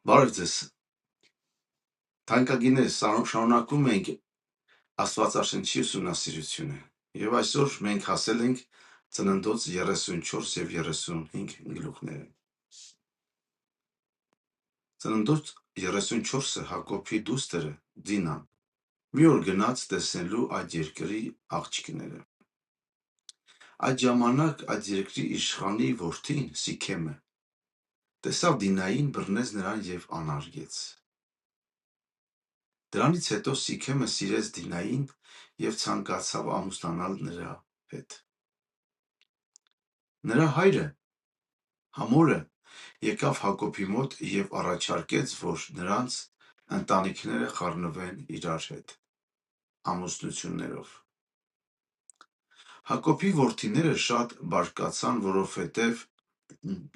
Բարև ձեզ, թանկագիններ, շարունակում ենք Աստվածաշնչի ուսումնասիրությունը և այսօր մենք հասել ենք Ծննդոց 34 և 35 գլուխները։ Ծննդոց 34-ը Հակոբի դուստրը Դինան մի օր գնաց տեսնելու այդ երկրի աղջիկները։ Այդ ժամանակ այդ երկրի իշխանի որդին Սիքեմը տեսավ Դինային, բռնեց նրան և անարգեց։ Դրանից հետո Սիքեմը սիրեց Դինային և ցանկացավ ամուսնանալ նրա հետ։ Նրա հայրը Համորը եկավ Հակոբի մոտ և առաջարկեց, որ նրանց ընտանիքները խառնվեն իրար հետ ամուսնություններով։ Հակոբի որդիները շատ բարկացան, որովհետև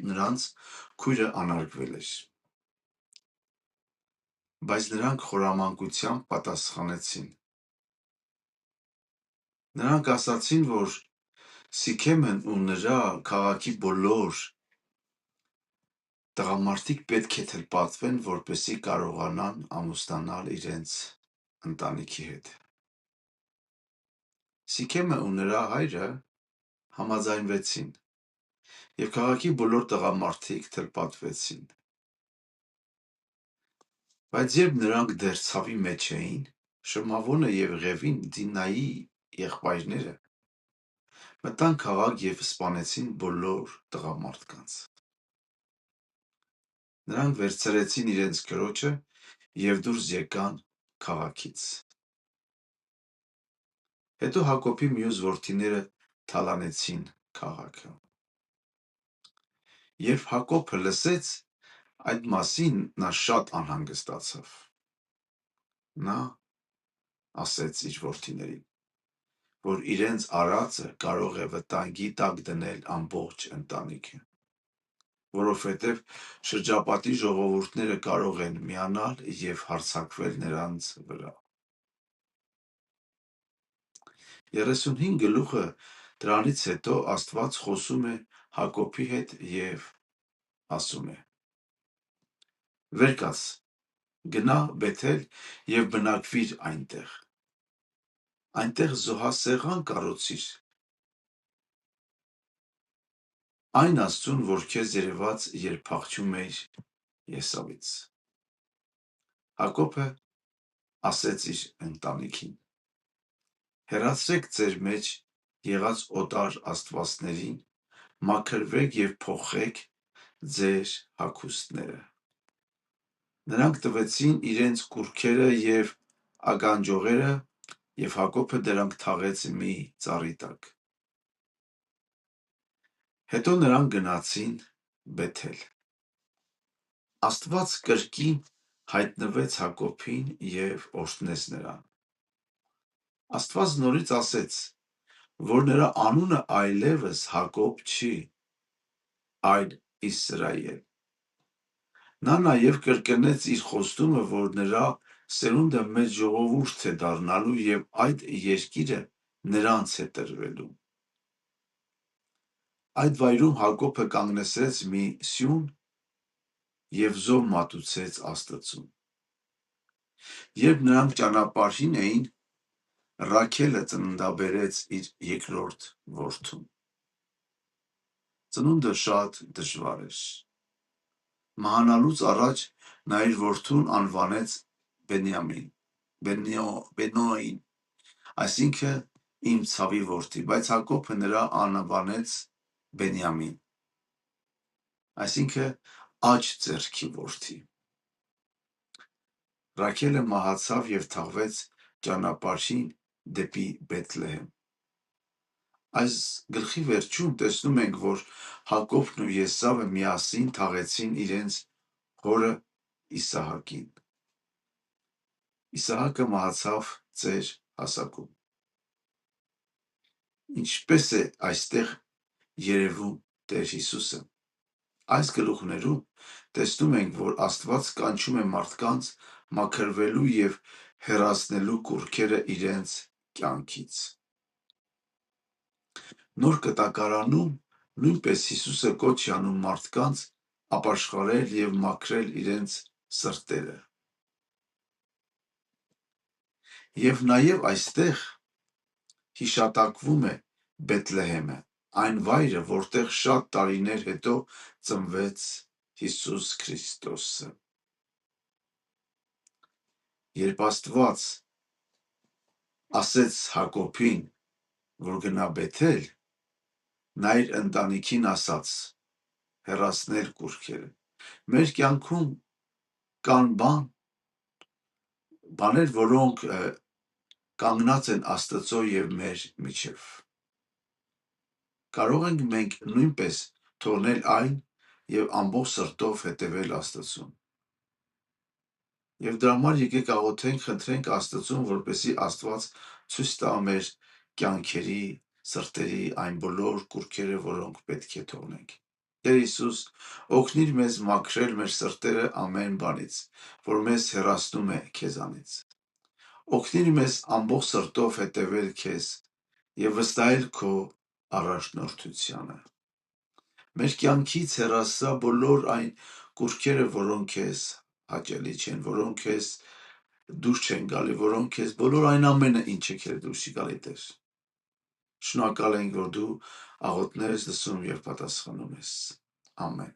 նրանց քույրը անարգվել էր։ Բայց նրանք խորամանկությամբ պատասխանեցին։ Նրանք ասացին, որ Սիքեմն ու նրա քաղաքի բոլոր տղամարդիկ պետք է թլպատվեն, որպեսզի կարողանան ամուսնանալ իրենց ընտանիքի հետ։ Սիքեմը ու նրա հայրը համաձայնվեցին, և քաղաքի բոլոր տղամարդիկ թլպատվեցին։ Բայց երբ նրանք դեռ ցավի մեջ էին, Շմավոնը և Ղևին, Դինայի եղբայրները, մտան քաղաք և սպանեցին բոլոր տղամարդկանց։ Նրանք վերցրեցին իրենց քրոջը և դուրս եկան քաղաքից։ Հետո Հակոբի մյուս որդիները թալանեցին քաղաքը։ Երբ Հակոբը լսեց այդ մասին, նա շատ անհանգստացավ։ Նա ասեց իր որդիներին, որ իրենց արածը կարող է վտանգի տակ դնել ամբողջ ընտանիքը, որովհետև շրջապատի ժողովուրդները կարող են միանալ և հարձակվել նրանց վրա։ 35 գլուխը դրանից հետո Աստված խոսում է Հակոբի հետ և ասում է. «Վեր կաց, գնա Բեթել և բնակվիր այնտեղ, այնտեղ զոհասեղան կառուցիր այն Աստծուն, որ քեզ երևաց, երբ փախչում էիր Եսավից»։ Հակոբը ասեց իր ընտանիքին. «Հեռացրեք ձեր մեջ եղած օտար աստվածներին, մաքրվեք և փոխեք ձեր հագուստները»։ Նրանք տվեցին իրենց կուռքերը և ականջողերը, և Հակոբը դրանք թաղեց մի ծառի տակ։ Հետո նրանք գնացին Բեթել։ Աստված կրկին հայտնվեց Հակոբին և օրհնեց նրան։ Աստված նորից ասեց, որ նրա անունը այլևս Հակոբ չի, այլ Իսրայել։ Նա նաև կրկնեց իր խոստումը, որ նրա սերունդը մեծ ժողովուրդ է դառնալու և այդ երկիրը նրանց է տրվելու։ Այդ վայրում Հակոբը կանգնեցրեց մի սյուն և զոհ մատուցեց Աստծուն։ Երբ նրանք ճանապարհին էին, Ռաքելը ծննդաբերեց իր երկրորդ որդուն։ Ծնունդը շատ դժվար էր։ Մահանալուց առաջ նա իր որդուն անվանեց Բենոին, այսինքն իմ ցավի որդի, բայց Հակոբը նրան անվանեց Բենյամին, այսինքն աջ ձեռքի որդի։ Ռաքելը մահացավ և թաղվեց ճանապարհին դեպի Բեթլեհեմ։ Այս գլխի վերջում տեսնում ենք, որ Հակոբն ու Եսավը միասին թաղեցին իրենց հորը Իսահակին։ Իսահակը մահացավ ծեր հասակում։ Ինչպես է այստեղ երևում Տեր Հիսուսը։ Այս գլուխներում տեսնում ենք, որ Աստված կանչում է մարդկանց մաքրվելու և հեռացնելու կուռքերը իրենց կյանքից։ Նոր Կտակարանում նույնպես Հիսուսը կոչ է անում մարդկանց ապաշխարել և մաքրել իրենց սրտերը։ Եվ նաև այստեղ հիշատակվում է Բեթլեհեմը, այն վայրը, որտեղ շատ տարիներ հետո ծնվեց Հիսուս Քրիստոսը։ Երբ Աստված ասեց Հակոբին, որ գնա Բեթել, նա իր ընտանիքին ասաց հեռացնել կուռքերը։ Մեր կյանքում կան բաներ, որոնք կանգնած են Աստծո եւ մեր միջև։ Կարող ենք մենք նույնպես թողնել այն եւ ամբողջ սրտով հետևել Աստծուն։ Եվ դրա համար եկեք աղոթենք, խնդրենք Աստծուն, որպեսզի Աստված ցույց տա մեր կյանքերի, սրտերի այն բոլոր կուռքերը, որոնք պետք է թողնենք։ Տեր Հիսուս, օգնիր մեզ մաքրել մեր սրտերը ամեն բանից, որ մեզ հեռացնում է քեզանից։ Օգնիր մեզ ամբողջ սրտով հետևել քեզ եւ վստահել քո առաջնորդությանը։ Մեր կյանքից հեռացա բոլոր այն կուռքերը, որոնք քեզ հաճելի չեն, որոնք քեզ դուրս չեն գալի, որոնք քեզ բոլոր այն ամենը, ինչը քեզ դուրս չի գալի, Տեր։ Շնորհակալ ենք, որ դու աղոթներ ես լսում եւ պատասխանում ես։ Ամեն։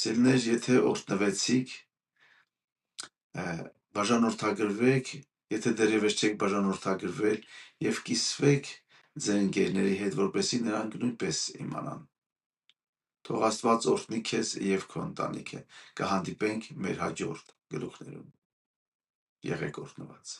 Սիրելիներ, եթե օրհնվեցիք, բաժանորդագրվեք, եթե դեռևս չեք բաժանորդագրվել եւ կիսվեք ձեր ընկերների հետ, որպեսզի նրանք նույնպես իմանան։ Թող Աստված օրհնի քեզ եւ քո ընտանիքը։ Կհանդիպենք մեր հաջորդ գլուխներում։ Եղեք օրհնված։